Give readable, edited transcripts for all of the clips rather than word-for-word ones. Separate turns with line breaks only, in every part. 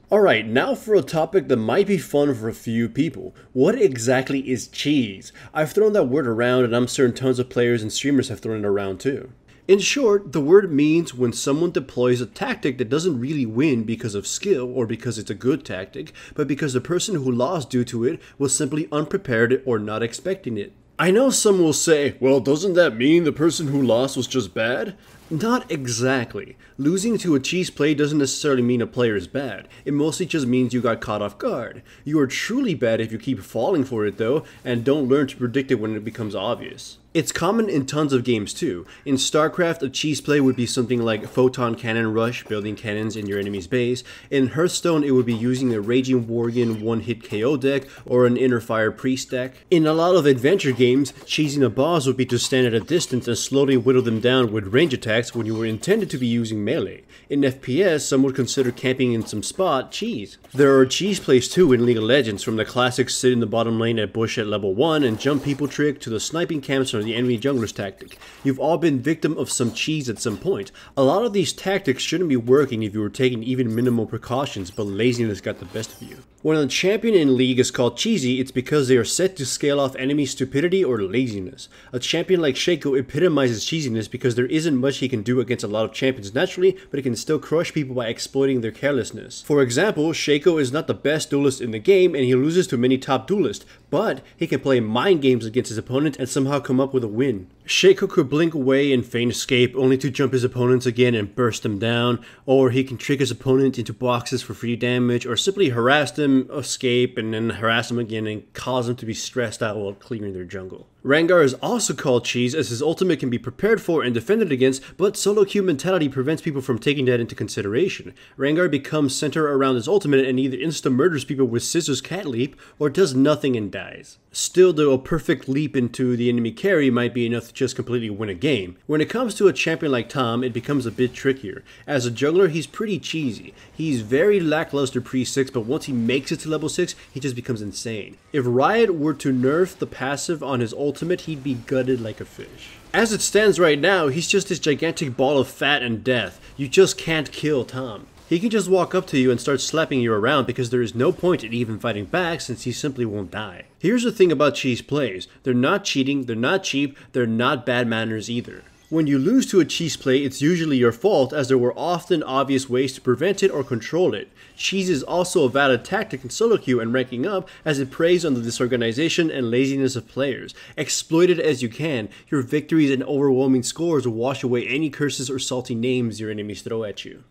Alright, now for a topic that might be fun for a few people. What exactly is cheese? I've thrown that word around and I'm certain tons of players and streamers have thrown it around too. In short, the word means when someone deploys a tactic that doesn't really win because of skill or because it's a good tactic, but because the person who lost due to it was simply unprepared or not expecting it. I know some will say, well, doesn't that mean the person who lost was just bad? Not exactly. Losing to a cheese play doesn't necessarily mean a player is bad. It mostly just means you got caught off guard. You are truly bad if you keep falling for it though, and don't learn to predict it when it becomes obvious. It's common in tons of games too. In StarCraft, a cheese play would be something like Photon Cannon Rush, building cannons in your enemy's base. In Hearthstone, it would be using a Raging Worgen one-hit KO deck or an Inner Fire Priest deck. In a lot of adventure games, cheesing a boss would be to stand at a distance and slowly whittle them down with range attacks when you were intended to be using melee. In FPS, some would consider camping in some spot cheese. There are cheese plays too in League of Legends, from the classic sit in the bottom lane at bush at level 1 and jump people trick to the sniping camps from the enemy jungler's tactic. You've all been victim of some cheese at some point. A lot of these tactics shouldn't be working if you were taking even minimal precautions, but laziness got the best of you. When a champion in League is called cheesy, it's because they are set to scale off enemy stupidity or laziness. A champion like Shaco epitomizes cheesiness because there isn't much he can do against a lot of champions naturally, but he can still crush people by exploiting their carelessness. For example, Shaco is not the best duelist in the game and he loses to many top duelists, but he can play mind games against his opponent and somehow come up with a win. Shaco could blink away and feign escape only to jump his opponents again and burst them down, or he can trick his opponent into boxes for free damage, or simply harass them, escape, and then harass them again and cause them to be stressed out while clearing their jungle. Rengar is also called cheese as his ultimate can be prepared for and defended against, but solo queue mentality prevents people from taking that into consideration. Rengar becomes centered around his ultimate and either insta-murders people with Scissors Cat Leap, or does nothing and dies. Still though, a perfect leap into the enemy carry might be enough to just completely win a game. When it comes to a champion like Tom, it becomes a bit trickier. As a juggler, he's pretty cheesy. He's very lackluster pre-6, but once he makes it to level 6, he just becomes insane. If Riot were to nerf the passive on his ultimate, he'd be gutted like a fish. As it stands right now, he's just this gigantic ball of fat and death. You just can't kill Tom. He can just walk up to you and start slapping you around because there is no point in even fighting back since he simply won't die. Here's the thing about cheese plays. They're not cheating, they're not cheap, they're not bad manners either. When you lose to a cheese play, it's usually your fault as there were often obvious ways to prevent it or control it. Cheese is also a valid tactic in solo queue and ranking up as it preys on the disorganization and laziness of players. Exploit it as you can. Your victories and overwhelming scores will wash away any curses or salty names your enemies throw at you.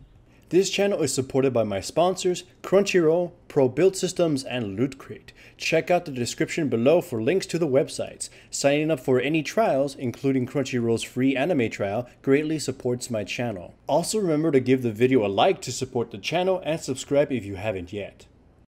This channel is supported by my sponsors, Crunchyroll, Pro Build Systems, and Loot Crate. Check out the description below for links to the websites. Signing up for any trials, including Crunchyroll's free anime trial, greatly supports my channel. Also remember to give the video a like to support the channel and subscribe if you haven't yet.